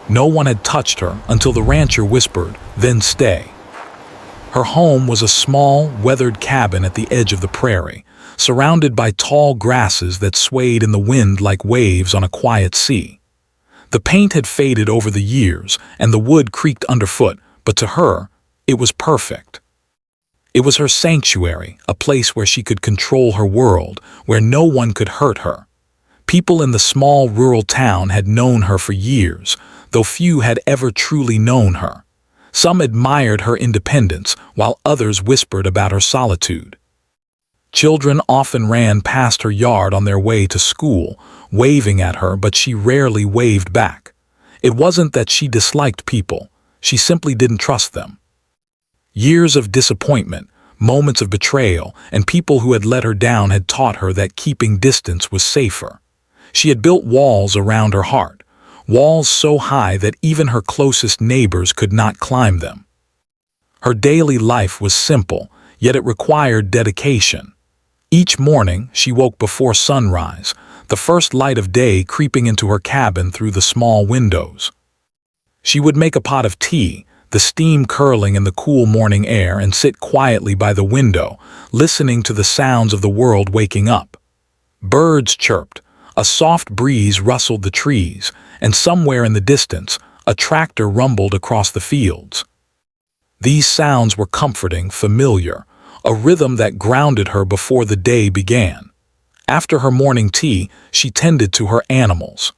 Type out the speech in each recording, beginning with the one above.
No one had touched her until the rancher whispered, "Then stay." Her home was a small, weathered cabin at the edge of the prairie, surrounded by tall grasses that swayed in the wind like waves on a quiet sea. The paint had faded over the years, and the wood creaked underfoot, but to her, it was perfect. It was her sanctuary, a place where she could control her world, where no one could hurt her. People in the small rural town had known her for years, though few had ever truly known her. Some admired her independence, while others whispered about her solitude. Children often ran past her yard on their way to school, waving at her, but she rarely waved back. It wasn't that she disliked people, she simply didn't trust them. Years of disappointment, moments of betrayal, and people who had let her down had taught her that keeping distance was safer. She had built walls around her heart, walls so high that even her closest neighbors could not climb them. Her daily life was simple, yet it required dedication. Each morning, she woke before sunrise, the first light of day creeping into her cabin through the small windows. She would make a pot of tea, the steam curling in the cool morning air, and sit quietly by the window, listening to the sounds of the world waking up. Birds chirped, a soft breeze rustled the trees, and somewhere in the distance, a tractor rumbled across the fields. These sounds were comforting, familiar, a rhythm that grounded her before the day began. After her morning tea, she tended to her animals.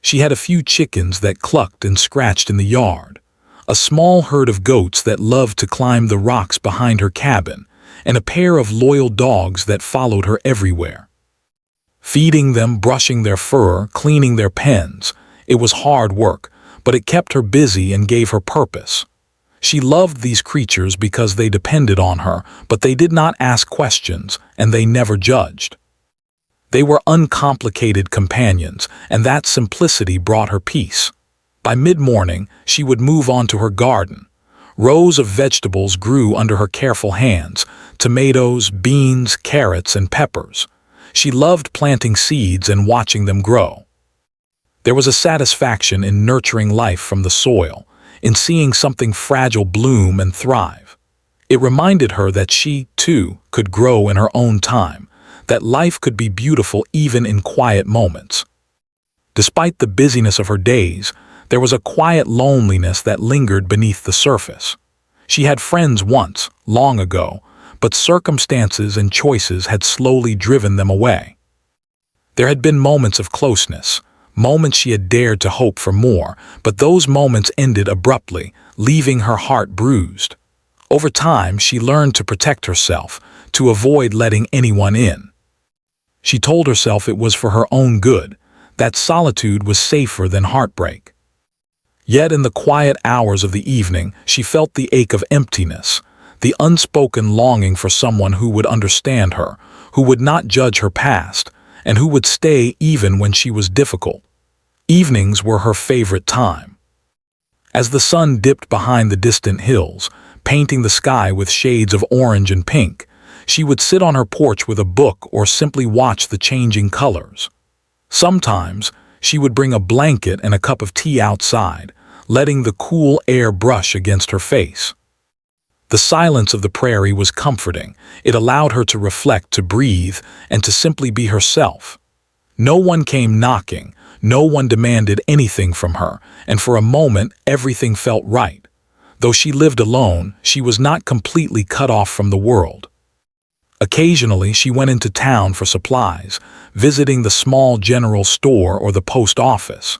She had a few chickens that clucked and scratched in the yard, a small herd of goats that loved to climb the rocks behind her cabin, and a pair of loyal dogs that followed her everywhere. Feeding them, brushing their fur, cleaning their pens, it was hard work, but it kept her busy and gave her purpose. She loved these creatures because they depended on her, but they did not ask questions, and they never judged. They were uncomplicated companions, and that simplicity brought her peace. By mid-morning, she would move on to her garden. Rows of vegetables grew under her careful hands: tomatoes, beans, carrots, and peppers. She loved planting seeds and watching them grow. There was a satisfaction in nurturing life from the soil, in seeing something fragile bloom and thrive. It reminded her that she, too, could grow in her own time, that life could be beautiful even in quiet moments. Despite the busyness of her days, there was a quiet loneliness that lingered beneath the surface. She had friends once, long ago, but circumstances and choices had slowly driven them away. There had been moments of closeness, moments she had dared to hope for more, but those moments ended abruptly, leaving her heart bruised. Over time, she learned to protect herself, to avoid letting anyone in. She told herself it was for her own good, that solitude was safer than heartbreak. Yet in the quiet hours of the evening, she felt the ache of emptiness, the unspoken longing for someone who would understand her, who would not judge her past, and who would stay even when she was difficult. Evenings were her favorite time. As the sun dipped behind the distant hills, painting the sky with shades of orange and pink, she would sit on her porch with a book or simply watch the changing colors. Sometimes, she would bring a blanket and a cup of tea outside, letting the cool air brush against her face. The silence of the prairie was comforting. It allowed her to reflect, to breathe, and to simply be herself. No one came knocking, no one demanded anything from her, and for a moment everything felt right. Though she lived alone, she was not completely cut off from the world. Occasionally, she went into town for supplies, visiting the small general store or the post office.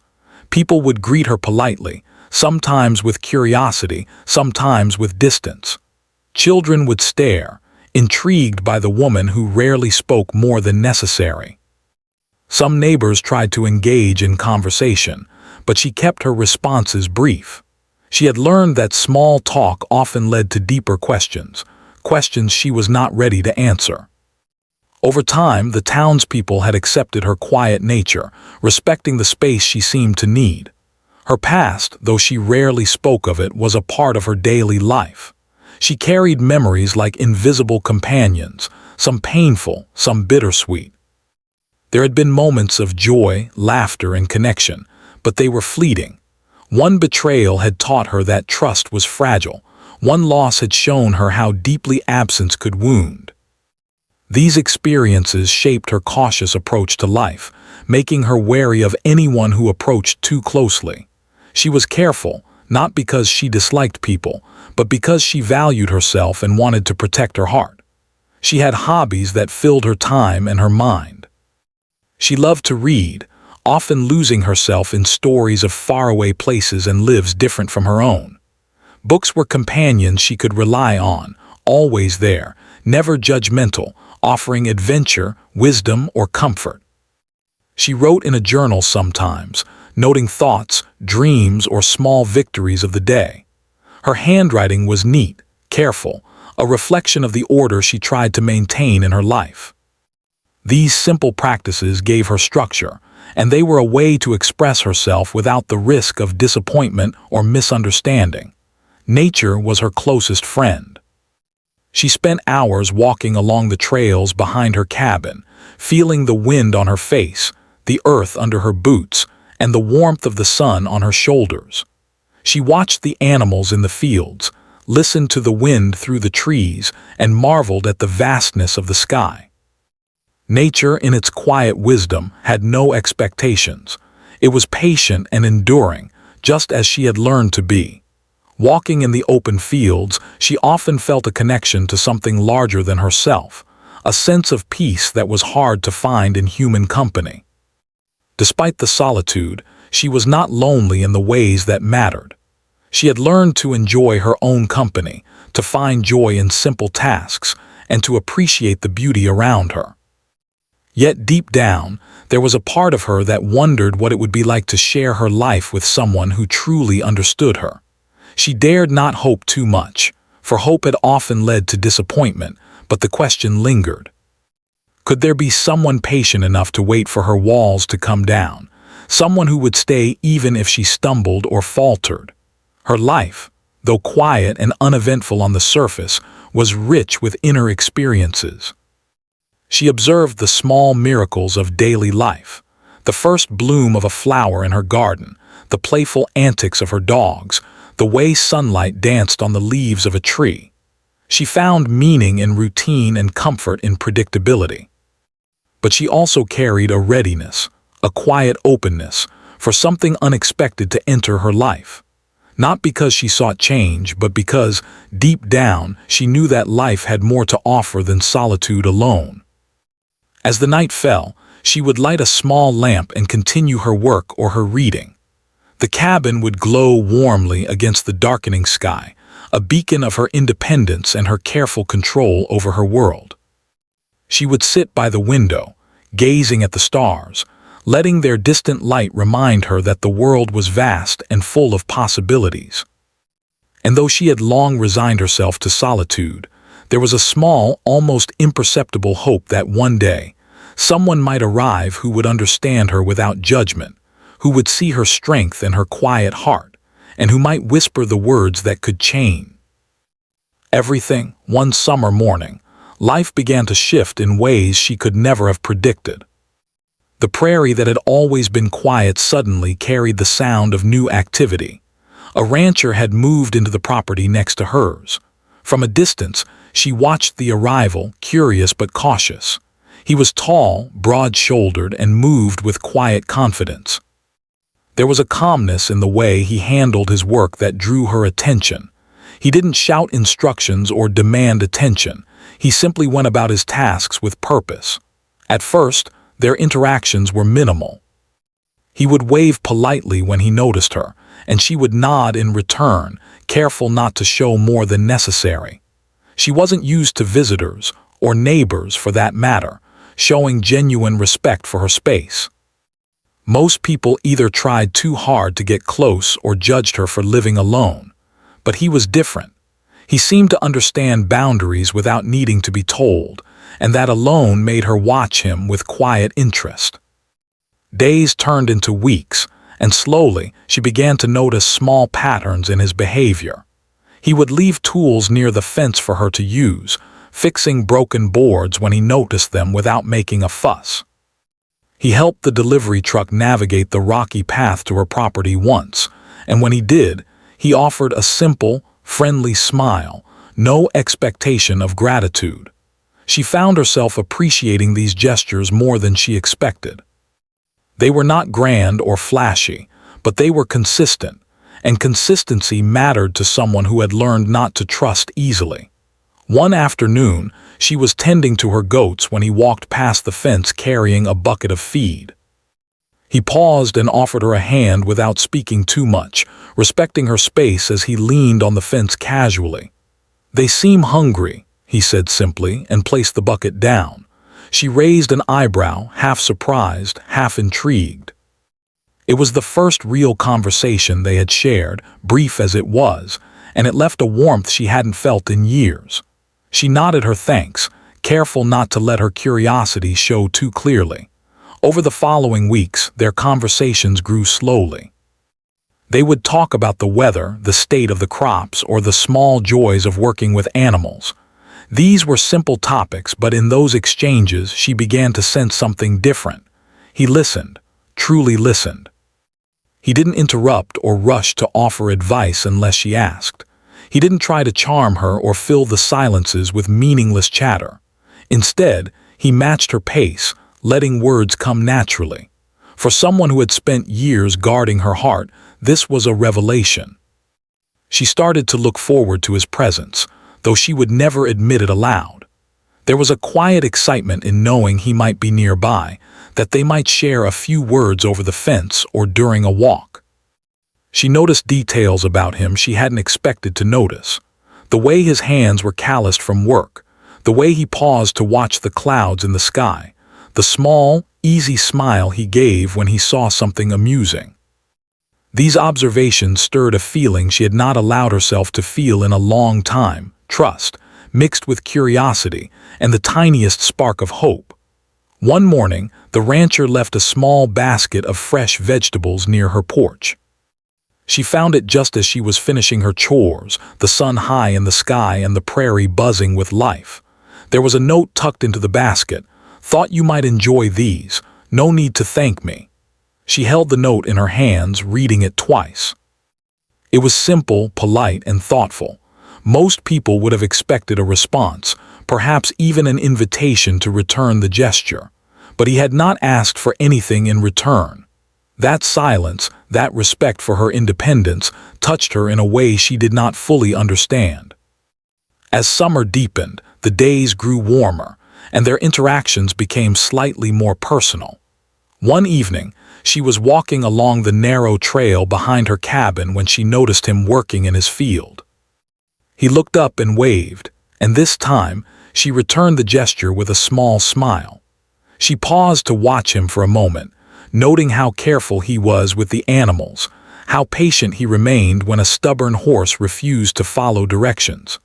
People would greet her politely, sometimes with curiosity, sometimes with distance. Children would stare, intrigued by the woman who rarely spoke more than necessary. Some neighbors tried to engage in conversation, but she kept her responses brief. She had learned that small talk often led to deeper questions, questions she was not ready to answer. Over time, the townspeople had accepted her quiet nature, respecting the space she seemed to need. Her past, though she rarely spoke of it, was a part of her daily life. She carried memories like invisible companions, some painful, some bittersweet. There had been moments of joy, laughter, and connection, but they were fleeting. One betrayal had taught her that trust was fragile. One loss had shown her how deeply absence could wound. These experiences shaped her cautious approach to life, making her wary of anyone who approached too closely. She was careful, not because she disliked people, but because she valued herself and wanted to protect her heart. She had hobbies that filled her time and her mind. She loved to read, often losing herself in stories of faraway places and lives different from her own. Books were companions she could rely on, always there, never judgmental, offering adventure, wisdom, or comfort. She wrote in a journal sometimes, noting thoughts, dreams, or small victories of the day. Her handwriting was neat, careful, a reflection of the order she tried to maintain in her life. These simple practices gave her structure, and they were a way to express herself without the risk of disappointment or misunderstanding. Nature was her closest friend. She spent hours walking along the trails behind her cabin, feeling the wind on her face, the earth under her boots, and the warmth of the sun on her shoulders. She watched the animals in the fields, listened to the wind through the trees, and marveled at the vastness of the sky. Nature, in its quiet wisdom, had no expectations. It was patient and enduring, just as she had learned to be. Walking in the open fields, she often felt a connection to something larger than herself, a sense of peace that was hard to find in human company. Despite the solitude, she was not lonely in the ways that mattered. She had learned to enjoy her own company, to find joy in simple tasks, and to appreciate the beauty around her. Yet deep down, there was a part of her that wondered what it would be like to share her life with someone who truly understood her. She dared not hope too much, for hope had often led to disappointment, but the question lingered. Could there be someone patient enough to wait for her walls to come down, someone who would stay even if she stumbled or faltered? Her life, though quiet and uneventful on the surface, was rich with inner experiences. She observed the small miracles of daily life, the first bloom of a flower in her garden, the playful antics of her dogs, the way sunlight danced on the leaves of a tree. She found meaning in routine and comfort in predictability. But she also carried a readiness, a quiet openness, for something unexpected to enter her life. Not because she sought change, but because, deep down, she knew that life had more to offer than solitude alone. As the night fell, she would light a small lamp and continue her work or her reading. The cabin would glow warmly against the darkening sky, a beacon of her independence and her careful control over her world. She would sit by the window, gazing at the stars, letting their distant light remind her that the world was vast and full of possibilities. And though she had long resigned herself to solitude, there was a small, almost imperceptible hope that one day, someone might arrive who would understand her without judgment, who would see her strength and her quiet heart, and who might whisper the words that could change everything. One summer morning, life began to shift in ways she could never have predicted. The prairie that had always been quiet suddenly carried the sound of new activity. A rancher had moved into the property next to hers. From a distance, she watched the arrival, curious but cautious. He was tall, broad-shouldered, and moved with quiet confidence. There was a calmness in the way he handled his work that drew her attention. He didn't shout instructions or demand attention. He simply went about his tasks with purpose. At first, their interactions were minimal. He would wave politely when he noticed her, and she would nod in return, careful not to show more than necessary. She wasn't used to visitors, or neighbors for that matter, showing genuine respect for her space. Most people either tried too hard to get close or judged her for living alone. But he was different. He seemed to understand boundaries without needing to be told, and that alone made her watch him with quiet interest. Days turned into weeks, and slowly she began to notice small patterns in his behavior. He would leave tools near the fence for her to use, fixing broken boards when he noticed them without making a fuss. He helped the delivery truck navigate the rocky path to her property once, and when he did, he offered a simple, friendly smile, no expectation of gratitude. She found herself appreciating these gestures more than she expected. They were not grand or flashy, but they were consistent, and consistency mattered to someone who had learned not to trust easily. One afternoon, she was tending to her goats when he walked past the fence carrying a bucket of feed. He paused and offered her a hand without speaking too much, respecting her space as he leaned on the fence casually. "They seem hungry," he said simply, and placed the bucket down. She raised an eyebrow, half surprised, half intrigued. It was the first real conversation they had shared, brief as it was, and it left a warmth she hadn't felt in years. She nodded her thanks, careful not to let her curiosity show too clearly. Over the following weeks, their conversations grew slowly. They would talk about the weather, the state of the crops, or the small joys of working with animals. These were simple topics, but in those exchanges she began to sense something different. He listened, truly listened. He didn't interrupt or rush to offer advice unless she asked. He didn't try to charm her or fill the silences with meaningless chatter. Instead, he matched her pace, letting words come naturally. For someone who had spent years guarding her heart, this was a revelation. She started to look forward to his presence, though she would never admit it aloud. There was a quiet excitement in knowing he might be nearby, that they might share a few words over the fence or during a walk. She noticed details about him she hadn't expected to notice. The way his hands were calloused from work, the way he paused to watch the clouds in the sky, the small, easy smile he gave when he saw something amusing. These observations stirred a feeling she had not allowed herself to feel in a long time, trust, mixed with curiosity, and the tiniest spark of hope. One morning, the rancher left a small basket of fresh vegetables near her porch. She found it just as she was finishing her chores, the sun high in the sky and the prairie buzzing with life. There was a note tucked into the basket. "Thought you might enjoy these. No need to thank me." She held the note in her hands, reading it twice. It was simple, polite, and thoughtful. Most people would have expected a response, perhaps even an invitation to return the gesture. But he had not asked for anything in return. That silence, that respect for her independence, touched her in a way she did not fully understand. As summer deepened, the days grew warmer, and their interactions became slightly more personal. One evening, she was walking along the narrow trail behind her cabin when she noticed him working in his field. He looked up and waved, and this time, she returned the gesture with a small smile. She paused to watch him for a moment, noting how careful he was with the animals, how patient he remained when a stubborn horse refused to follow directions.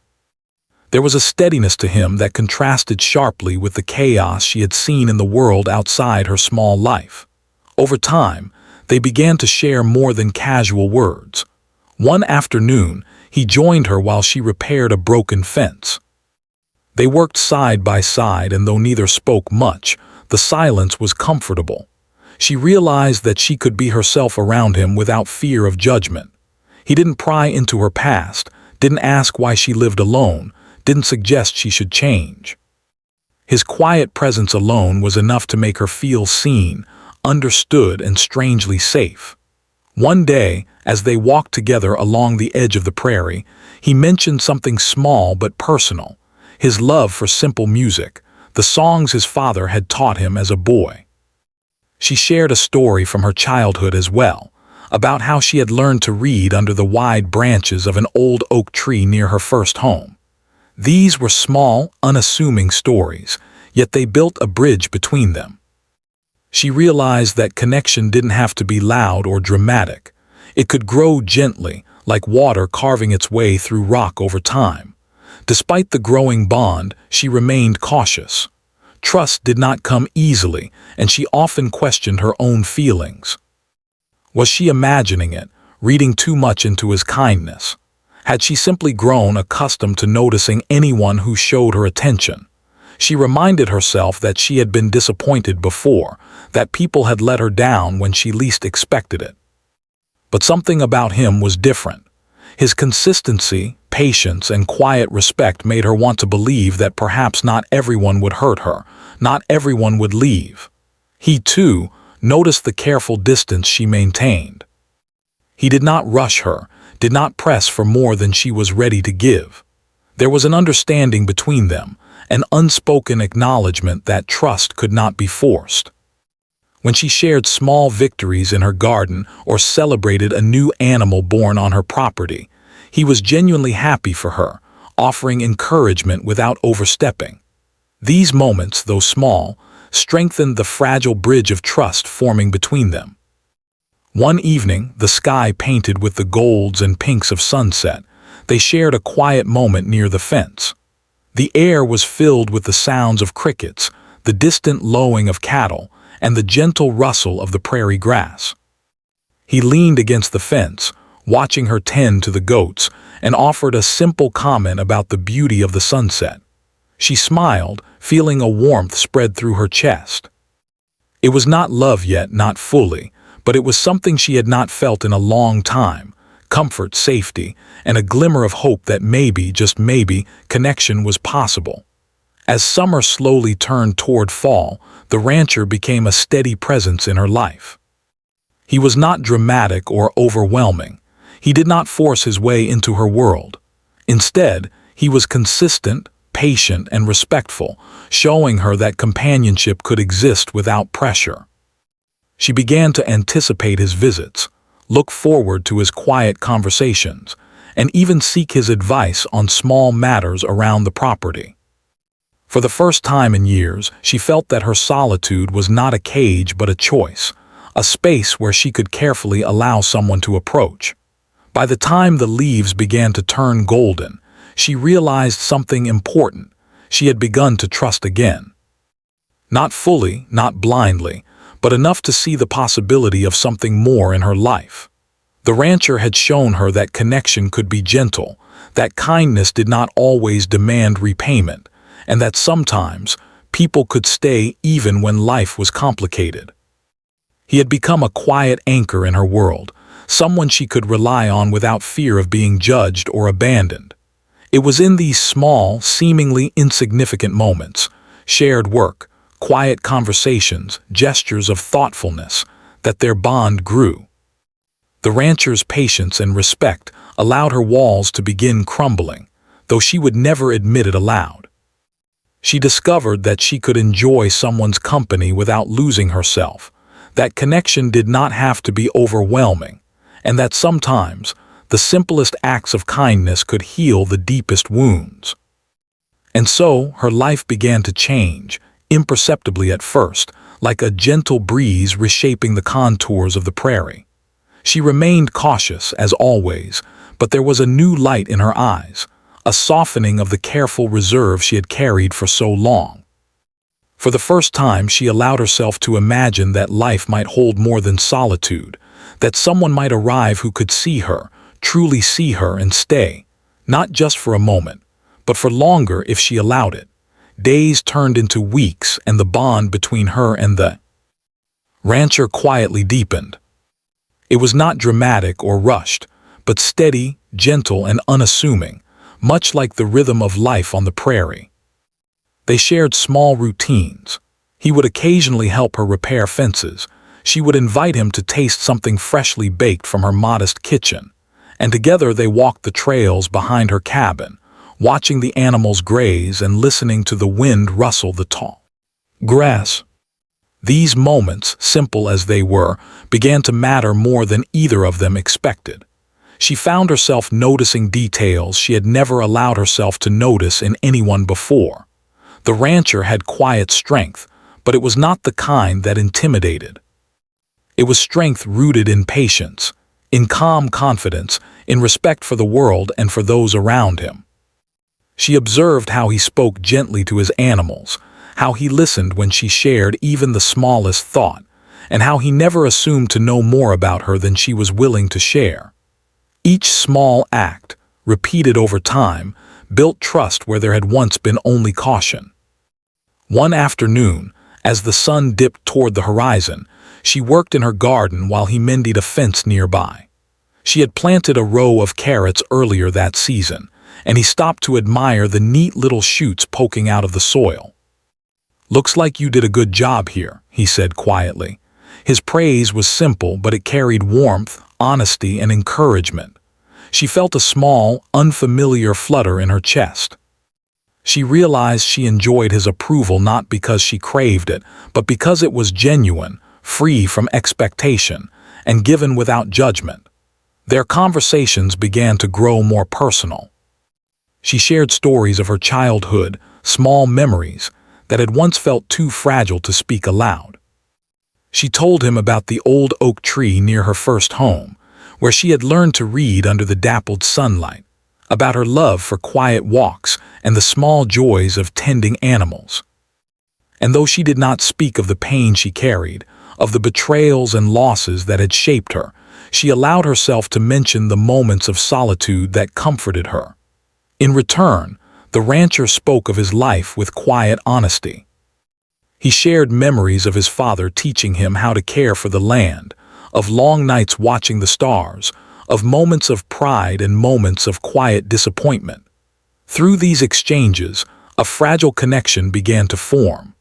There was a steadiness to him that contrasted sharply with the chaos she had seen in the world outside her small life. Over time, they began to share more than casual words. One afternoon, he joined her while she repaired a broken fence. They worked side by side, and though neither spoke much, the silence was comfortable. She realized that she could be herself around him without fear of judgment. He didn't pry into her past, didn't ask why she lived alone, didn't suggest she should change. His quiet presence alone was enough to make her feel seen, understood, and strangely safe. One day, as they walked together along the edge of the prairie, he mentioned something small but personal, his love for simple music, the songs his father had taught him as a boy. She shared a story from her childhood as well, about how she had learned to read under the wide branches of an old oak tree near her first home. These were small, unassuming stories, yet they built a bridge between them. She realized that connection didn't have to be loud or dramatic. It could grow gently, like water carving its way through rock over time. Despite the growing bond, she remained cautious. Trust did not come easily, and she often questioned her own feelings. Was she imagining it, reading too much into his kindness? Had she simply grown accustomed to noticing anyone who showed her attention? She reminded herself that she had been disappointed before, that people had let her down when she least expected it. But something about him was different. His consistency, patience, and quiet respect made her want to believe that perhaps not everyone would hurt her, not everyone would leave. He, too, noticed the careful distance she maintained. He did not rush her, did not press for more than she was ready to give. There was an understanding between them, an unspoken acknowledgement that trust could not be forced. When she shared small victories in her garden or celebrated a new animal born on her property, he was genuinely happy for her, offering encouragement without overstepping. These moments, though small, strengthened the fragile bridge of trust forming between them. One evening, the sky painted with the golds and pinks of sunset, they shared a quiet moment near the fence. The air was filled with the sounds of crickets, the distant lowing of cattle, and the gentle rustle of the prairie grass. He leaned against the fence, watching her tend to the goats, and offered a simple comment about the beauty of the sunset. She smiled, feeling a warmth spread through her chest. It was not love yet, not fully, but it was something she had not felt in a long time: comfort, safety, and a glimmer of hope that maybe, just maybe, connection was possible. As summer slowly turned toward fall, the rancher became a steady presence in her life. He was not dramatic or overwhelming. He did not force his way into her world. Instead, he was consistent, patient, and respectful, showing her that companionship could exist without pressure. She began to anticipate his visits, look forward to his quiet conversations, and even seek his advice on small matters around the property. For the first time in years, she felt that her solitude was not a cage but a choice, a space where she could carefully allow someone to approach. By the time the leaves began to turn golden, she realized something important. She had begun to trust again. Not fully, not blindly, but enough to see the possibility of something more in her life. The rancher had shown her that connection could be gentle, that kindness did not always demand repayment, and that sometimes people could stay even when life was complicated. He had become a quiet anchor in her world, someone she could rely on without fear of being judged or abandoned. It was in these small, seemingly insignificant moments, shared work, quiet conversations, gestures of thoughtfulness, that their bond grew. The rancher's patience and respect allowed her walls to begin crumbling, though she would never admit it aloud. She discovered that she could enjoy someone's company without losing herself, that connection did not have to be overwhelming, and that sometimes the simplest acts of kindness could heal the deepest wounds. And so her life began to change, imperceptibly at first, like a gentle breeze reshaping the contours of the prairie. She remained cautious, as always, but there was a new light in her eyes, a softening of the careful reserve she had carried for so long. For the first time, she allowed herself to imagine that life might hold more than solitude, that someone might arrive who could see her, truly see her, and stay, not just for a moment, but for longer if she allowed it. Days turned into weeks, and the bond between her and the rancher quietly deepened. It was not dramatic or rushed, but steady, gentle, and unassuming, much like the rhythm of life on the prairie. They shared small routines. He would occasionally help her repair fences. She would invite him to taste something freshly baked from her modest kitchen, and together they walked the trails behind her cabin, watching the animals graze and listening to the wind rustle the tall grass. These moments, simple as they were, began to matter more than either of them expected. She found herself noticing details she had never allowed herself to notice in anyone before. The rancher had quiet strength, but it was not the kind that intimidated. It was strength rooted in patience, in calm confidence, in respect for the world and for those around him. She observed how he spoke gently to his animals, how he listened when she shared even the smallest thought, and how he never assumed to know more about her than she was willing to share. Each small act, repeated over time, built trust where there had once been only caution. One afternoon, as the sun dipped toward the horizon, she worked in her garden while he mended a fence nearby. She had planted a row of carrots earlier that season, and he stopped to admire the neat little shoots poking out of the soil. "Looks like you did a good job here," he said quietly. His praise was simple, but it carried warmth, honesty, and encouragement. She felt a small, unfamiliar flutter in her chest. She realized she enjoyed his approval not because she craved it, but because it was genuine, free from expectation, and given without judgment. Their conversations began to grow more personal. She shared stories of her childhood, small memories that had once felt too fragile to speak aloud. She told him about the old oak tree near her first home, where she had learned to read under the dappled sunlight, about her love for quiet walks and the small joys of tending animals. And though she did not speak of the pain she carried, of the betrayals and losses that had shaped her, she allowed herself to mention the moments of solitude that comforted her. In return, the rancher spoke of his life with quiet honesty. He shared memories of his father teaching him how to care for the land, of long nights watching the stars, of moments of pride and moments of quiet disappointment. Through these exchanges, a fragile connection began to form.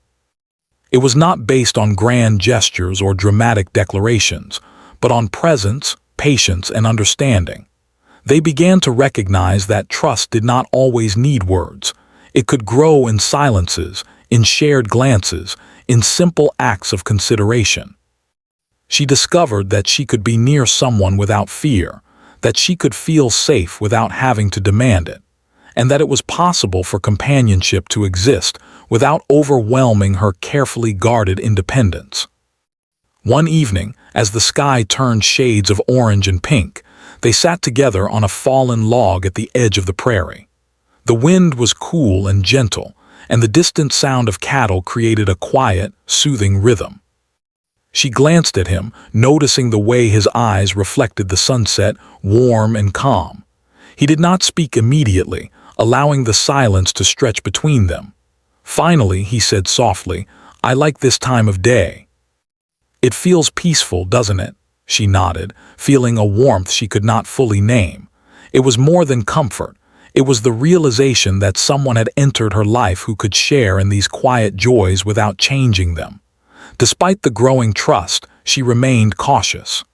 It was not based on grand gestures or dramatic declarations, but on presence, patience, and understanding. They began to recognize that trust did not always need words. It could grow in silences, in shared glances, in simple acts of consideration. She discovered that she could be near someone without fear, that she could feel safe without having to demand it, and that it was possible for companionship to exist without overwhelming her carefully guarded independence. One evening, as the sky turned shades of orange and pink, they sat together on a fallen log at the edge of the prairie. The wind was cool and gentle, and the distant sound of cattle created a quiet, soothing rhythm. She glanced at him, noticing the way his eyes reflected the sunset, warm and calm. He did not speak immediately, allowing the silence to stretch between them. Finally, he said softly, "I like this time of day." "It feels peaceful, doesn't it?" She nodded, feeling a warmth she could not fully name. It was more than comfort. It was the realization that someone had entered her life who could share in these quiet joys without changing them. Despite the growing trust, she remained cautious.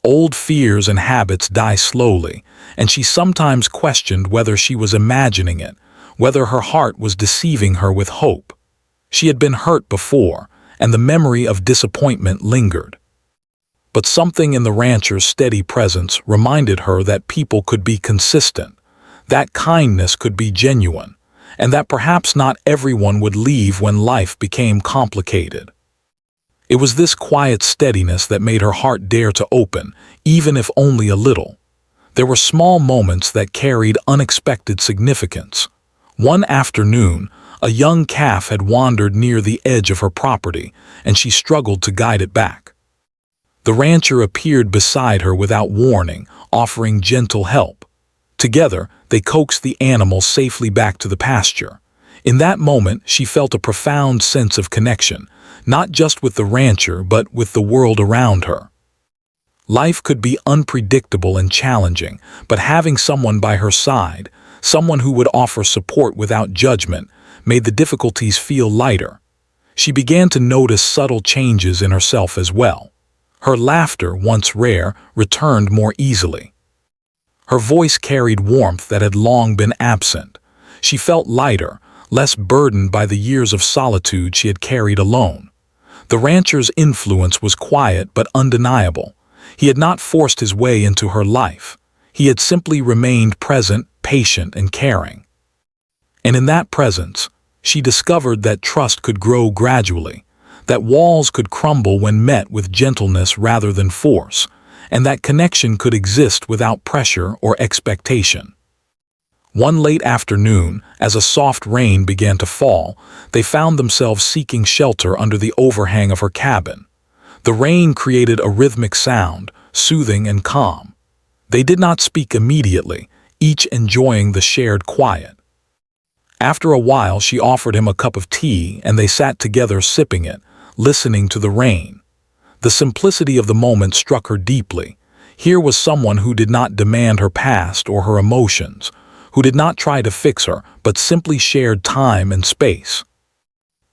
Old fears and habits die slowly, and she sometimes questioned whether she was imagining it, whether her heart was deceiving her with hope. She had been hurt before, and the memory of disappointment lingered. But something in the rancher's steady presence reminded her that people could be consistent, that kindness could be genuine, and that perhaps not everyone would leave when life became complicated. It was this quiet steadiness that made her heart dare to open, even if only a little. There were small moments that carried unexpected significance. One afternoon, a young calf had wandered near the edge of her property, and she struggled to guide it back. The rancher appeared beside her without warning, offering gentle help. Together, they coaxed the animal safely back to the pasture. In that moment, she felt a profound sense of connection, not just with the rancher, but with the world around her. Life could be unpredictable and challenging, but having someone by her side, someone who would offer support without judgment, made the difficulties feel lighter. She began to notice subtle changes in herself as well. Her laughter, once rare, returned more easily. Her voice carried warmth that had long been absent. She felt lighter, less burdened by the years of solitude she had carried alone. The rancher's influence was quiet but undeniable. He had not forced his way into her life. He had simply remained present, patient, and caring. And in that presence, she discovered that trust could grow gradually, that walls could crumble when met with gentleness rather than force, and that connection could exist without pressure or expectation. One late afternoon, as a soft rain began to fall, they found themselves seeking shelter under the overhang of her cabin. The rain created a rhythmic sound, soothing and calm. They did not speak immediately, each enjoying the shared quiet. After a while, she offered him a cup of tea, and they sat together sipping it, listening to the rain. The simplicity of the moment struck her deeply. Here was someone who did not demand her past or her emotions, who did not try to fix her, but simply shared time and space.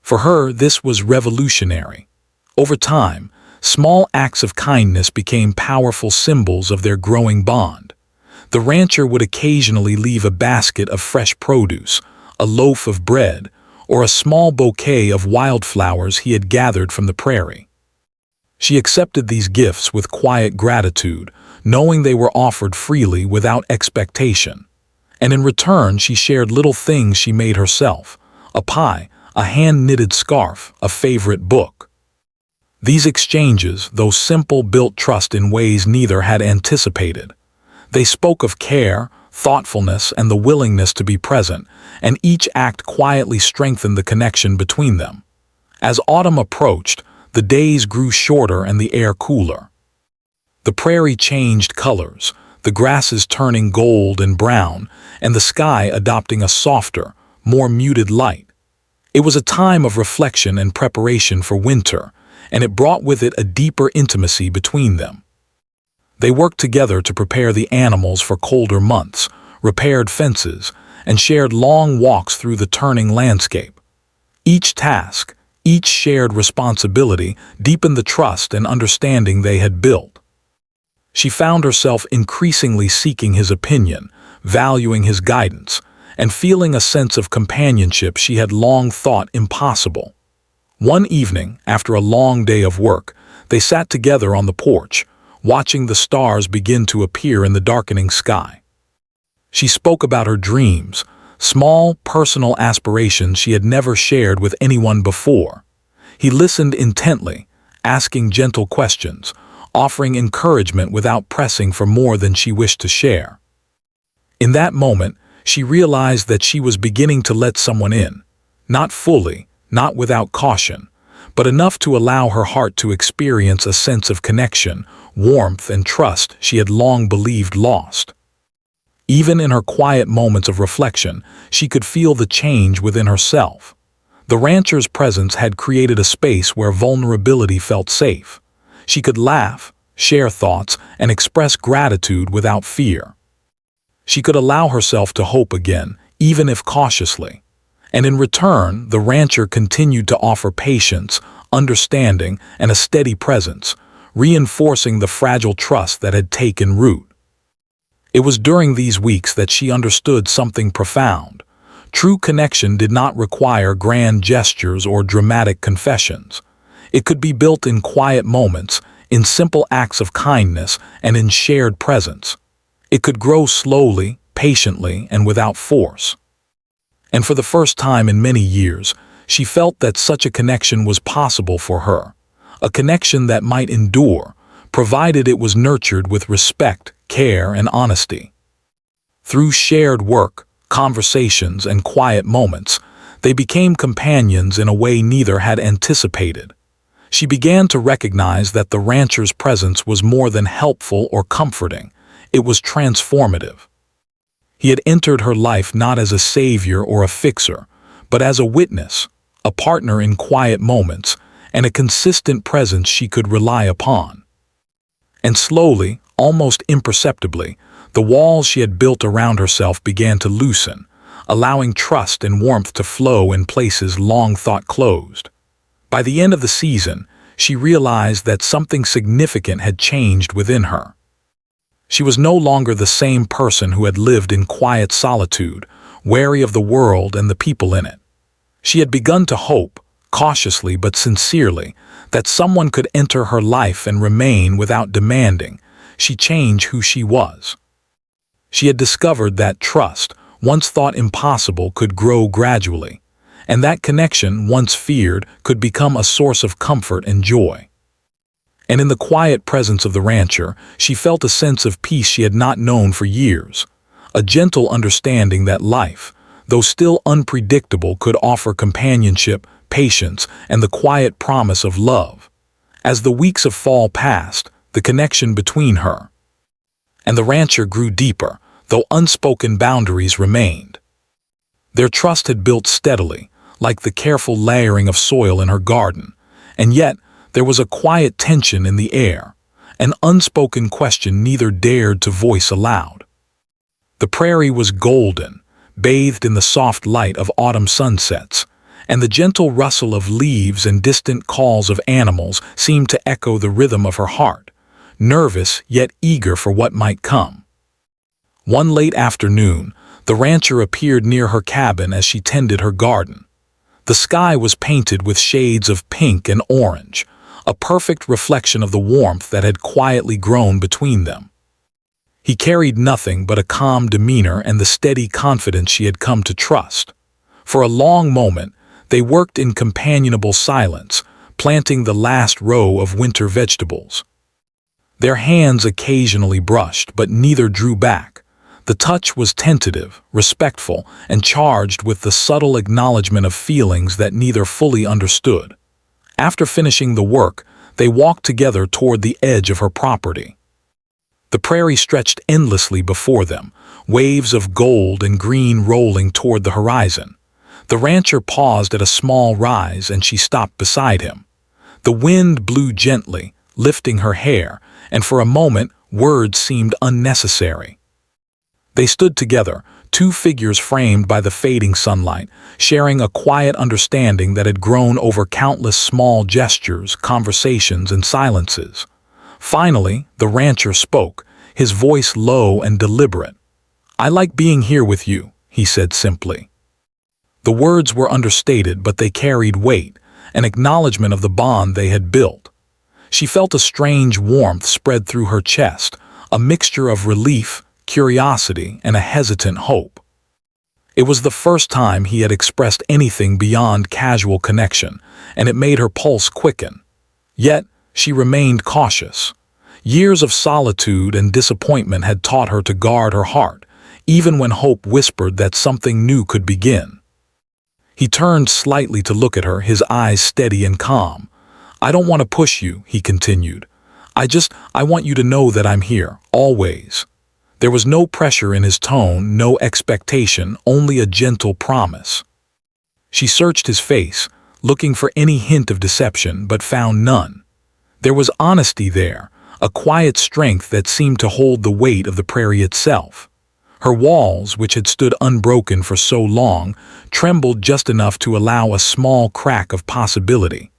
For her, this was revolutionary. Over time, small acts of kindness became powerful symbols of their growing bond. The rancher would occasionally leave a basket of fresh produce, a loaf of bread, or a small bouquet of wildflowers he had gathered from the prairie. She accepted these gifts with quiet gratitude, knowing they were offered freely without expectation. And in return, she shared little things she made herself: a pie, a hand-knitted scarf, a favorite book. These exchanges, though simple, built trust in ways neither had anticipated. They spoke of care, thoughtfulness, and the willingness to be present, and each act quietly strengthened the connection between them. As autumn approached, the days grew shorter and the air cooler. The prairie changed colors, the grasses turning gold and brown, and the sky adopting a softer, more muted light. It was a time of reflection and preparation for winter, and it brought with it a deeper intimacy between them. They worked together to prepare the animals for colder months, repaired fences, and shared long walks through the turning landscape. Each task, each shared responsibility deepened the trust and understanding they had built. She found herself increasingly seeking his opinion, valuing his guidance, and feeling a sense of companionship she had long thought impossible. One evening, after a long day of work, they sat together on the porch, watching the stars begin to appear in the darkening sky. She spoke about her dreams, small, personal aspirations she had never shared with anyone before. He listened intently, asking gentle questions, offering encouragement without pressing for more than she wished to share. In that moment, she realized that she was beginning to let someone in, not fully, not without caution, but enough to allow her heart to experience a sense of connection, warmth, and trust she had long believed lost. Even in her quiet moments of reflection, she could feel the change within herself. The rancher's presence had created a space where vulnerability felt safe. She could laugh, share thoughts, and express gratitude without fear. She could allow herself to hope again, even if cautiously. And in return, the rancher continued to offer patience, understanding, and a steady presence, reinforcing the fragile trust that had taken root. It was during these weeks that she understood something profound. True connection did not require grand gestures or dramatic confessions. It could be built in quiet moments, in simple acts of kindness, and in shared presence. It could grow slowly, patiently, and without force. And for the first time in many years, she felt that such a connection was possible for her, a connection that might endure, provided it was nurtured with respect, care, and honesty. Through shared work, conversations, and quiet moments, they became companions in a way neither had anticipated. She began to recognize that the rancher's presence was more than helpful or comforting. It was transformative. He had entered her life not as a savior or a fixer, but as a witness, a partner in quiet moments, and a consistent presence she could rely upon. And slowly, almost imperceptibly, the walls she had built around herself began to loosen, allowing trust and warmth to flow in places long thought closed. By the end of the season, she realized that something significant had changed within her. She was no longer the same person who had lived in quiet solitude, wary of the world and the people in it. She had begun to hope, cautiously but sincerely, that someone could enter her life and remain without demanding. She changed who she was. She had discovered that trust, once thought impossible, could grow gradually, and that connection, once feared, could become a source of comfort and joy. And in the quiet presence of the rancher, she felt a sense of peace she had not known for years, a gentle understanding that life, though still unpredictable, could offer companionship, patience, and the quiet promise of love. As the weeks of fall passed, the connection between her and the rancher grew deeper, though unspoken boundaries remained. Their trust had built steadily, like the careful layering of soil in her garden, and yet there was a quiet tension in the air, an unspoken question neither dared to voice aloud. The prairie was golden, bathed in the soft light of autumn sunsets, and the gentle rustle of leaves and distant calls of animals seemed to echo the rhythm of her heart, nervous yet eager for what might come. One late afternoon, the rancher appeared near her cabin as she tended her garden. The sky was painted with shades of pink and orange, a perfect reflection of the warmth that had quietly grown between them. He carried nothing but a calm demeanor and the steady confidence she had come to trust. For a long moment, they worked in companionable silence, planting the last row of winter vegetables. Their hands occasionally brushed, but neither drew back. The touch was tentative, respectful, and charged with the subtle acknowledgement of feelings that neither fully understood. After finishing the work, they walked together toward the edge of her property. The prairie stretched endlessly before them, waves of gold and green rolling toward the horizon. The rancher paused at a small rise and she stopped beside him. The wind blew gently, lifting her hair, and for a moment words seemed unnecessary. They stood together, two figures framed by the fading sunlight, sharing a quiet understanding that had grown over countless small gestures, conversations, and silences. Finally, the rancher spoke, his voice low and deliberate. "I like being here with you," he said simply. The words were understated, but they carried weight, an acknowledgement of the bond they had built. She felt a strange warmth spread through her chest, a mixture of relief, curiosity, and a hesitant hope. It was the first time he had expressed anything beyond casual connection, and it made her pulse quicken. Yet, she remained cautious. Years of solitude and disappointment had taught her to guard her heart, even when hope whispered that something new could begin. He turned slightly to look at her, his eyes steady and calm. "I don't want to push you," he continued. I want you to know that I'm here, always." There was no pressure in his tone, no expectation, only a gentle promise. She searched his face, looking for any hint of deception, but found none. There was honesty there, a quiet strength that seemed to hold the weight of the prairie itself. Her walls, which had stood unbroken for so long, trembled just enough to allow a small crack of possibility.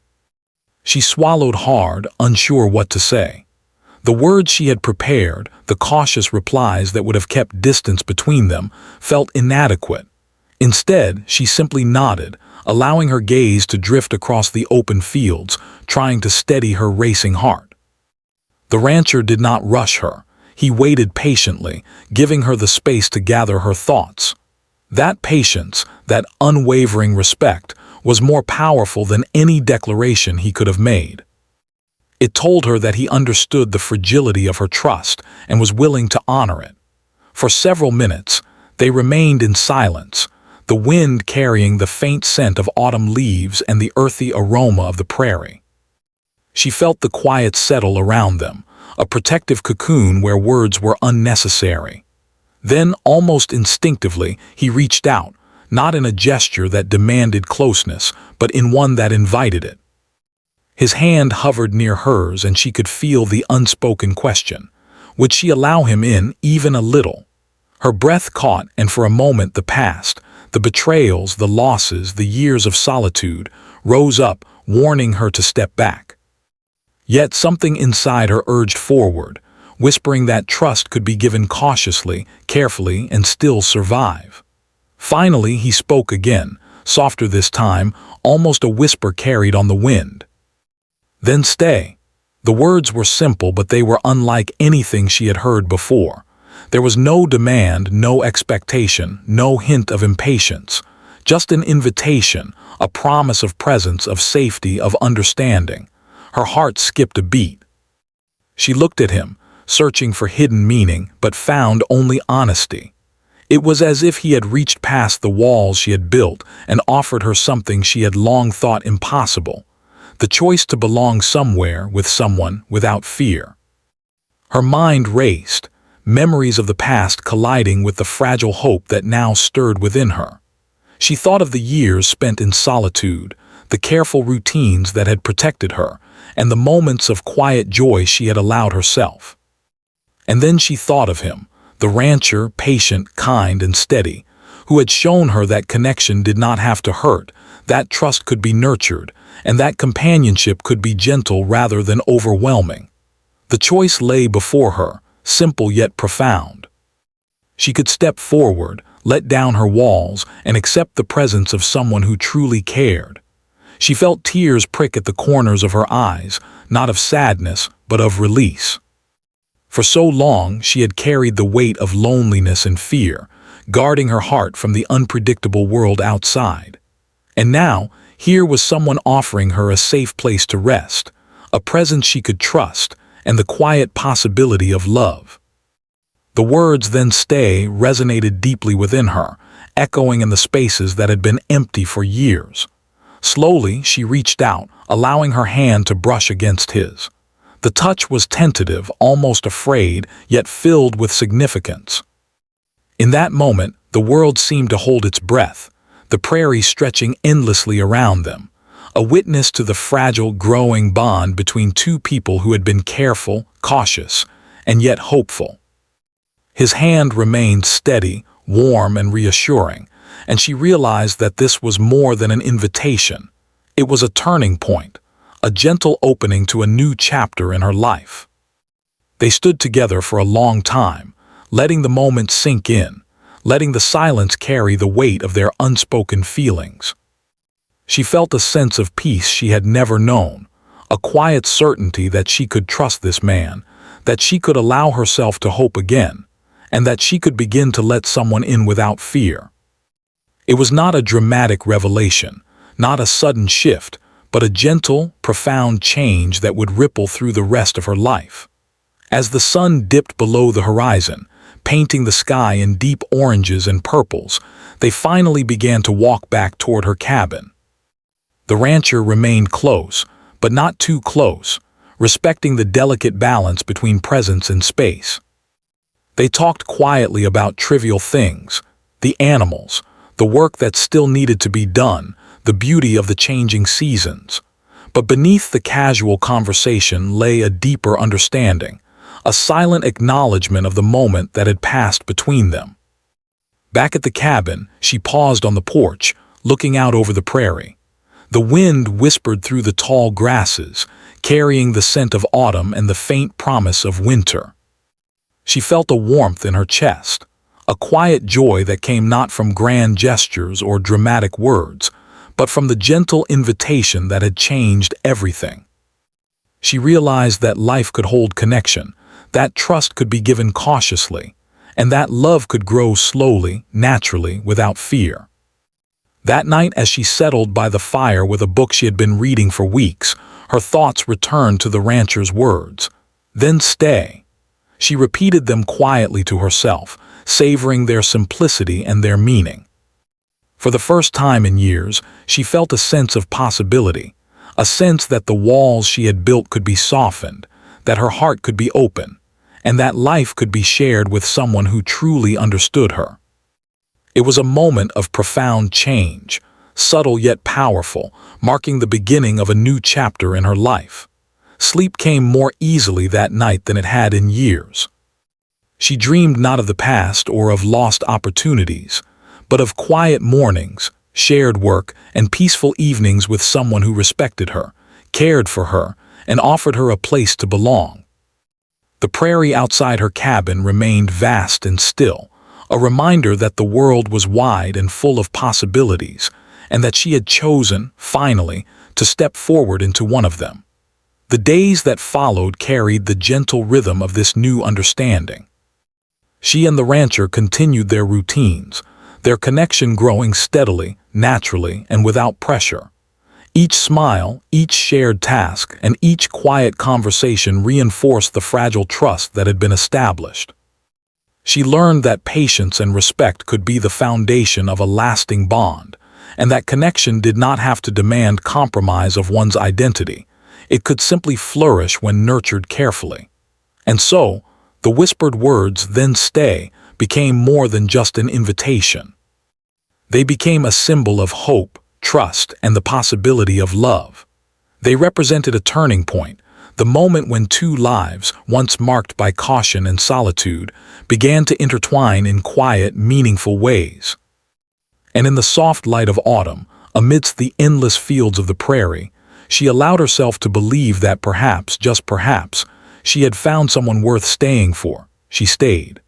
She swallowed hard, unsure what to say. The words she had prepared, the cautious replies that would have kept distance between them, felt inadequate. Instead, she simply nodded, allowing her gaze to drift across the open fields, trying to steady her racing heart. The rancher did not rush her. He waited patiently, giving her the space to gather her thoughts. That patience, that unwavering respect, was more powerful than any declaration he could have made. It told her that he understood the fragility of her trust and was willing to honor it. For several minutes, they remained in silence, the wind carrying the faint scent of autumn leaves and the earthy aroma of the prairie. She felt the quiet settle around them, a protective cocoon where words were unnecessary. Then, almost instinctively, he reached out, not in a gesture that demanded closeness, but in one that invited it. His hand hovered near hers and she could feel the unspoken question. Would she allow him in even a little? Her breath caught, and for a moment the past, the betrayals, the losses, the years of solitude, rose up, warning her to step back. Yet something inside her urged forward, whispering that trust could be given cautiously, carefully, and still survive. Finally, he spoke again, softer this time, almost a whisper carried on the wind. "Then stay." The words were simple, but they were unlike anything she had heard before. There was no demand, no expectation, no hint of impatience. Just an invitation, a promise of presence, of safety, of understanding. Her heart skipped a beat. She looked at him, searching for hidden meaning, but found only honesty. It was as if he had reached past the walls she had built and offered her something she had long thought impossible. The choice to belong somewhere with someone without fear. Her mind raced, memories of the past colliding with the fragile hope that now stirred within her. She thought of the years spent in solitude, the careful routines that had protected her, and the moments of quiet joy she had allowed herself. And then she thought of him, the rancher, patient, kind, and steady, who had shown her that connection did not have to hurt, that trust could be nurtured, and that companionship could be gentle rather than overwhelming. The choice lay before her, simple yet profound. She could step forward, let down her walls, and accept the presence of someone who truly cared. She felt tears prick at the corners of her eyes, not of sadness, but of release. For so long she had carried the weight of loneliness and fear, guarding her heart from the unpredictable world outside. And now, here was someone offering her a safe place to rest, a presence she could trust, and the quiet possibility of love. The words "then stay" resonated deeply within her, echoing in the spaces that had been empty for years. Slowly, she reached out, allowing her hand to brush against his. The touch was tentative, almost afraid, yet filled with significance. In that moment, the world seemed to hold its breath, the prairie stretching endlessly around them, a witness to the fragile, growing bond between two people who had been careful, cautious, and yet hopeful. His hand remained steady, warm, and reassuring, and she realized that this was more than an invitation. It was a turning point, a gentle opening to a new chapter in her life. They stood together for a long time, letting the moment sink in, letting the silence carry the weight of their unspoken feelings. She felt a sense of peace she had never known, a quiet certainty that she could trust this man, that she could allow herself to hope again, and that she could begin to let someone in without fear. It was not a dramatic revelation, not a sudden shift, but a gentle, profound change that would ripple through the rest of her life. As the sun dipped below the horizon, painting the sky in deep oranges and purples, they finally began to walk back toward her cabin. The rancher remained close, but not too close, respecting the delicate balance between presence and space. They talked quietly about trivial things, the animals, the work that still needed to be done, the beauty of the changing seasons. But beneath the casual conversation lay a deeper understanding, a silent acknowledgement of the moment that had passed between them. Back at the cabin, she paused on the porch, looking out over the prairie. The wind whispered through the tall grasses, carrying the scent of autumn and the faint promise of winter. She felt a warmth in her chest, a quiet joy that came not from grand gestures or dramatic words, but from the gentle invitation that had changed everything. She realized that life could hold connection, that trust could be given cautiously, and that love could grow slowly, naturally, without fear. That night, as she settled by the fire with a book she had been reading for weeks, her thoughts returned to the rancher's words. "Then stay." She repeated them quietly to herself, savoring their simplicity and their meaning. For the first time in years, she felt a sense of possibility, a sense that the walls she had built could be softened, that her heart could be open, and that life could be shared with someone who truly understood her. It was a moment of profound change, subtle yet powerful, marking the beginning of a new chapter in her life. Sleep came more easily that night than it had in years. She dreamed not of the past or of lost opportunities, but of quiet mornings, shared work, and peaceful evenings with someone who respected her, cared for her, and offered her a place to belong. The prairie outside her cabin remained vast and still, a reminder that the world was wide and full of possibilities, and that she had chosen, finally, to step forward into one of them. The days that followed carried the gentle rhythm of this new understanding. She and the rancher continued their routines, their connection growing steadily, naturally, and without pressure. Each smile, each shared task, and each quiet conversation reinforced the fragile trust that had been established. She learned that patience and respect could be the foundation of a lasting bond, and that connection did not have to demand compromise of one's identity. It could simply flourish when nurtured carefully. And so, the whispered words, "Then stay," became more than just an invitation. They became a symbol of hope, trust, and the possibility of love. They represented a turning point, the moment when two lives, once marked by caution and solitude, began to intertwine in quiet, meaningful ways. And in the soft light of autumn, amidst the endless fields of the prairie, she allowed herself to believe that perhaps, just perhaps, she had found someone worth staying for. She stayed.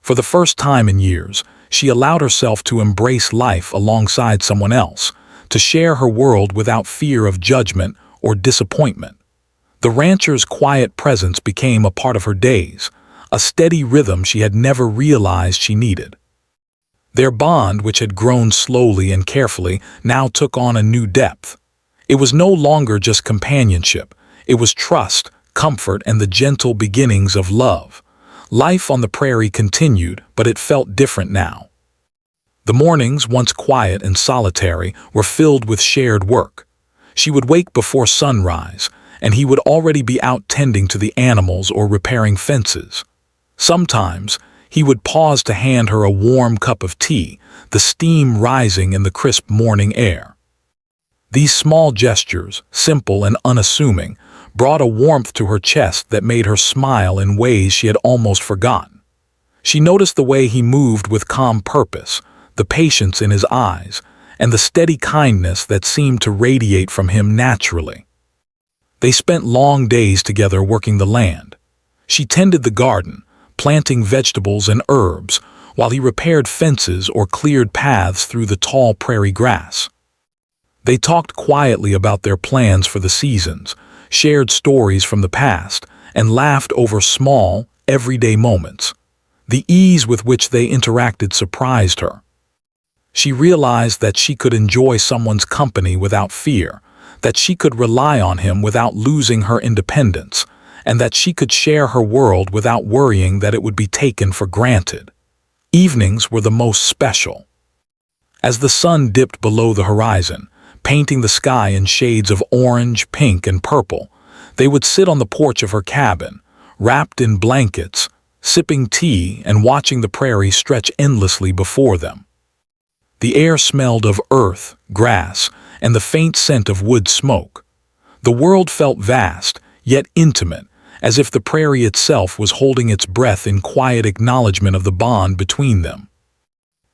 For the first time in years, she allowed herself to embrace life alongside someone else, to share her world without fear of judgment or disappointment. The rancher's quiet presence became a part of her days, a steady rhythm she had never realized she needed. Their bond, which had grown slowly and carefully, now took on a new depth. It was no longer just companionship. It was trust, comfort, and the gentle beginnings of love. Life on the prairie continued, but it felt different now. The mornings, once quiet and solitary, were filled with shared work. She would wake before sunrise, and he would already be out tending to the animals or repairing fences. Sometimes, he would pause to hand her a warm cup of tea, the steam rising in the crisp morning air. These small gestures, simple and unassuming, brought a warmth to her chest that made her smile in ways she had almost forgotten. She noticed the way he moved with calm purpose, the patience in his eyes, and the steady kindness that seemed to radiate from him naturally. They spent long days together working the land. She tended the garden, planting vegetables and herbs, while he repaired fences or cleared paths through the tall prairie grass. They talked quietly about their plans for the seasons, shared stories from the past, and laughed over small, everyday moments. The ease with which they interacted surprised her. She realized that she could enjoy someone's company without fear, that she could rely on him without losing her independence, and that she could share her world without worrying that it would be taken for granted. Evenings were the most special. As the sun dipped below the horizon, painting the sky in shades of orange, pink, and purple, they would sit on the porch of her cabin, wrapped in blankets, sipping tea and watching the prairie stretch endlessly before them. The air smelled of earth, grass, and the faint scent of wood smoke. The world felt vast, yet intimate, as if the prairie itself was holding its breath in quiet acknowledgement of the bond between them.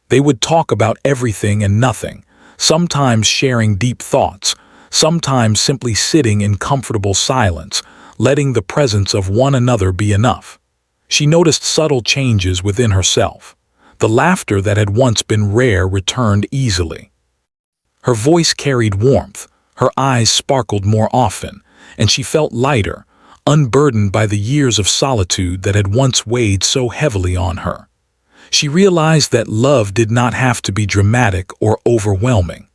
They would talk about everything and nothing, sometimes sharing deep thoughts, sometimes simply sitting in comfortable silence, letting the presence of one another be enough. She noticed subtle changes within herself. The laughter that had once been rare returned easily. Her voice carried warmth, her eyes sparkled more often, and she felt lighter, unburdened by the years of solitude that had once weighed so heavily on her. She realized that love did not have to be dramatic or overwhelming.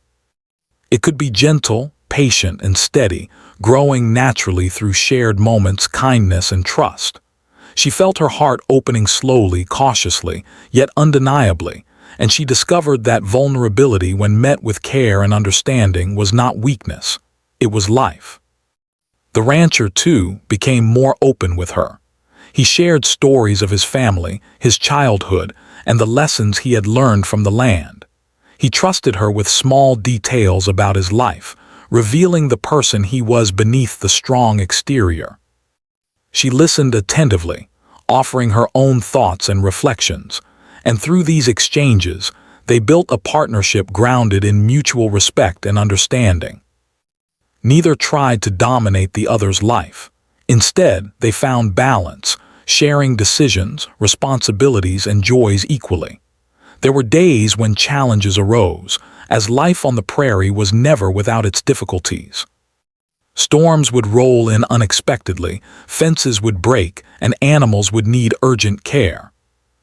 It could be gentle, patient, and steady, growing naturally through shared moments, kindness, and trust. She felt her heart opening slowly, cautiously, yet undeniably, and she discovered that vulnerability, when met with care and understanding, was not weakness. It was life. The rancher, too, became more open with her. He shared stories of his family, his childhood, and the lessons he had learned from the land. He trusted her with small details about his life, revealing the person he was beneath the strong exterior. She listened attentively, offering her own thoughts and reflections, and through these exchanges, they built a partnership grounded in mutual respect and understanding. Neither tried to dominate the other's life. Instead, they found balance, sharing decisions, responsibilities, and joys equally. There were days when challenges arose, as life on the prairie was never without its difficulties. Storms would roll in unexpectedly, fences would break, and animals would need urgent care.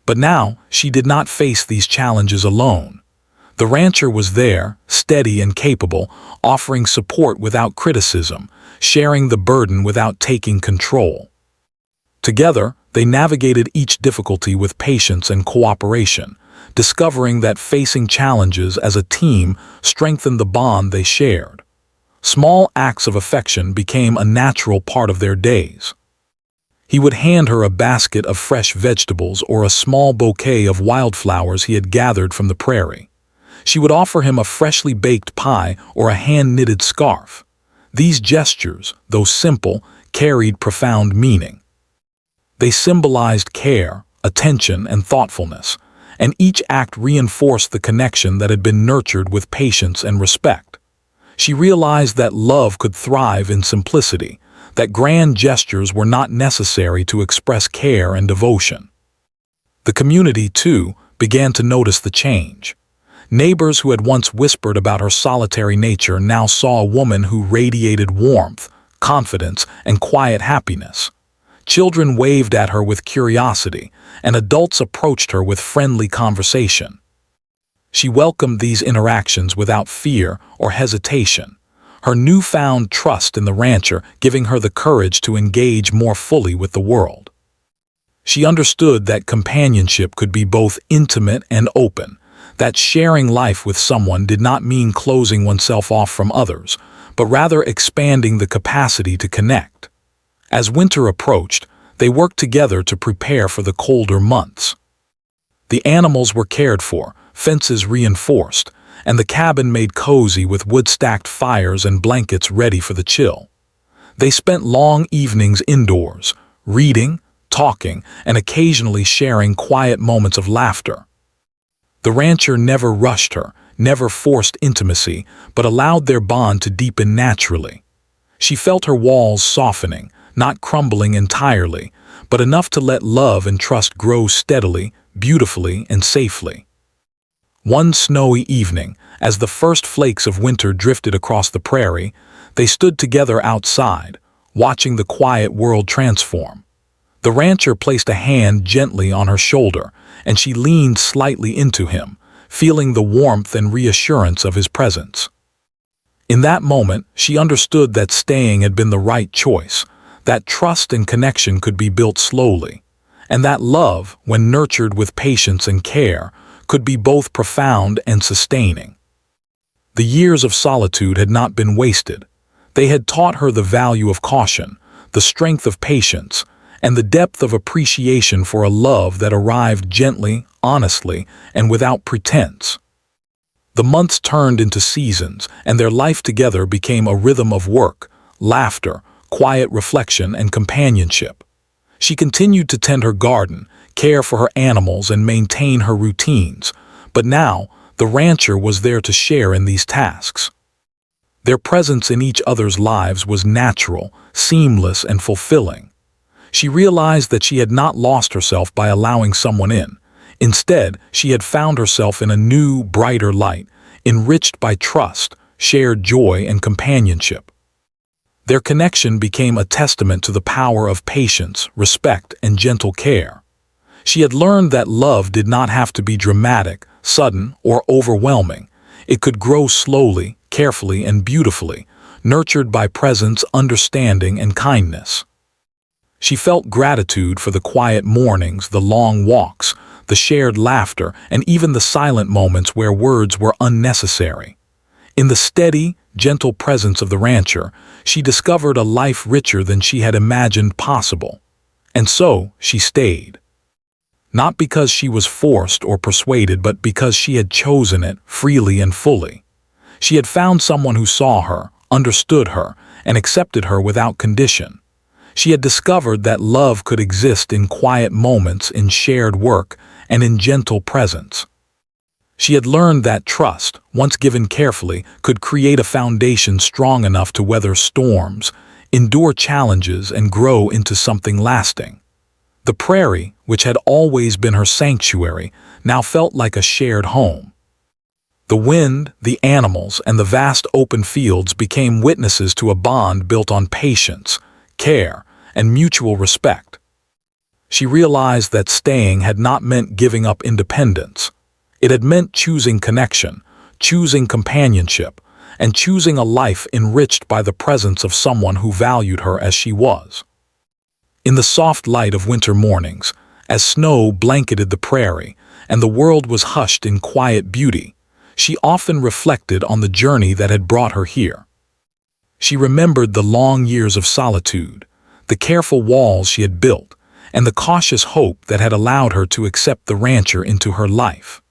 But now, she did not face these challenges alone. The rancher was there, steady and capable, offering support without criticism, sharing the burden without taking control. Together, they navigated each difficulty with patience and cooperation, discovering that facing challenges as a team strengthened the bond they shared. Small acts of affection became a natural part of their days. He would hand her a basket of fresh vegetables or a small bouquet of wildflowers he had gathered from the prairie. She would offer him a freshly baked pie or a hand-knitted scarf. These gestures, though simple, carried profound meaning. They symbolized care, attention, and thoughtfulness, and each act reinforced the connection that had been nurtured with patience and respect. She realized that love could thrive in simplicity, that grand gestures were not necessary to express care and devotion. The community, too, began to notice the change. Neighbors who had once whispered about her solitary nature now saw a woman who radiated warmth, confidence, and quiet happiness. Children waved at her with curiosity, and adults approached her with friendly conversation. She welcomed these interactions without fear or hesitation, her newfound trust in the rancher giving her the courage to engage more fully with the world. She understood that companionship could be both intimate and open, that sharing life with someone did not mean closing oneself off from others, but rather expanding the capacity to connect. As winter approached, they worked together to prepare for the colder months. The animals were cared for, fences reinforced, and the cabin made cozy with wood-stacked fires and blankets ready for the chill. They spent long evenings indoors, reading, talking, and occasionally sharing quiet moments of laughter. The rancher never rushed her, never forced intimacy, but allowed their bond to deepen naturally. She felt her walls softening, not crumbling entirely, but enough to let love and trust grow steadily, beautifully, and safely. One snowy evening, as the first flakes of winter drifted across the prairie, they stood together outside, watching the quiet world transform. The rancher placed a hand gently on her shoulder, and she leaned slightly into him, feeling the warmth and reassurance of his presence. In that moment, she understood that staying had been the right choice, that trust and connection could be built slowly, and that love, when nurtured with patience and care, could be both profound and sustaining. The years of solitude had not been wasted. They had taught her the value of caution, the strength of patience, and the depth of appreciation for a love that arrived gently, honestly, and without pretense. The months turned into seasons, and their life together became a rhythm of work, laughter, quiet reflection, and companionship. She continued to tend her garden, care for her animals, and maintain her routines, but now the rancher was there to share in these tasks. Their presence in each other's lives was natural, seamless, and fulfilling. She realized that she had not lost herself by allowing someone in. Instead, she had found herself in a new, brighter light, enriched by trust, shared joy, and companionship. Their connection became a testament to the power of patience, respect, and gentle care. She had learned that love did not have to be dramatic, sudden, or overwhelming. It could grow slowly, carefully, and beautifully, nurtured by presence, understanding, and kindness. She felt gratitude for the quiet mornings, the long walks, the shared laughter, and even the silent moments where words were unnecessary. In the steady, gentle presence of the rancher, she discovered a life richer than she had imagined possible. And so she stayed. Not because she was forced or persuaded, but because she had chosen it freely and fully. She had found someone who saw her, understood her, and accepted her without condition. She had discovered that love could exist in quiet moments, in shared work, and in gentle presence. She had learned that trust, once given carefully, could create a foundation strong enough to weather storms, endure challenges, and grow into something lasting. The prairie, which had always been her sanctuary, now felt like a shared home. The wind, the animals, and the vast open fields became witnesses to a bond built on patience, care, and mutual respect. She realized that staying had not meant giving up independence. It had meant choosing connection, choosing companionship, and choosing a life enriched by the presence of someone who valued her as she was. In the soft light of winter mornings, as snow blanketed the prairie and the world was hushed in quiet beauty, she often reflected on the journey that had brought her here. She remembered the long years of solitude, the careful walls she had built, and the cautious hope that had allowed her to accept the rancher into her life.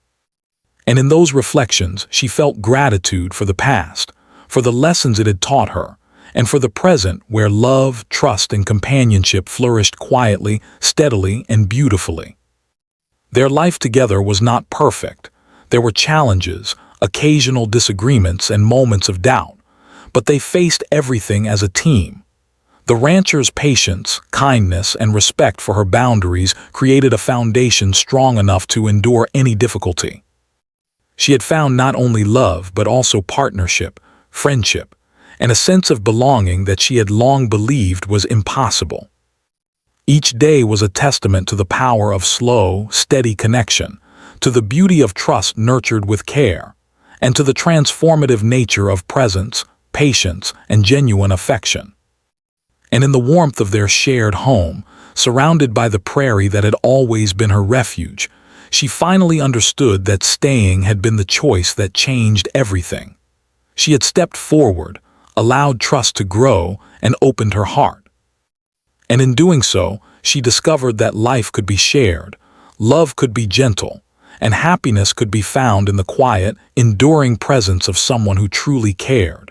And in those reflections, she felt gratitude for the past, for the lessons it had taught her, and for the present where love, trust, and companionship flourished quietly, steadily, and beautifully. Their life together was not perfect. There were challenges, occasional disagreements, and moments of doubt, but they faced everything as a team. The rancher's patience, kindness, and respect for her boundaries created a foundation strong enough to endure any difficulty. She had found not only love but also partnership, friendship, and a sense of belonging that she had long believed was impossible. Each day was a testament to the power of slow, steady connection, to the beauty of trust nurtured with care, and to the transformative nature of presence, patience, and genuine affection. And in the warmth of their shared home, surrounded by the prairie that had always been her refuge, she finally understood that staying had been the choice that changed everything. She had stepped forward, allowed trust to grow, and opened her heart. And in doing so, she discovered that life could be shared, love could be gentle, and happiness could be found in the quiet, enduring presence of someone who truly cared.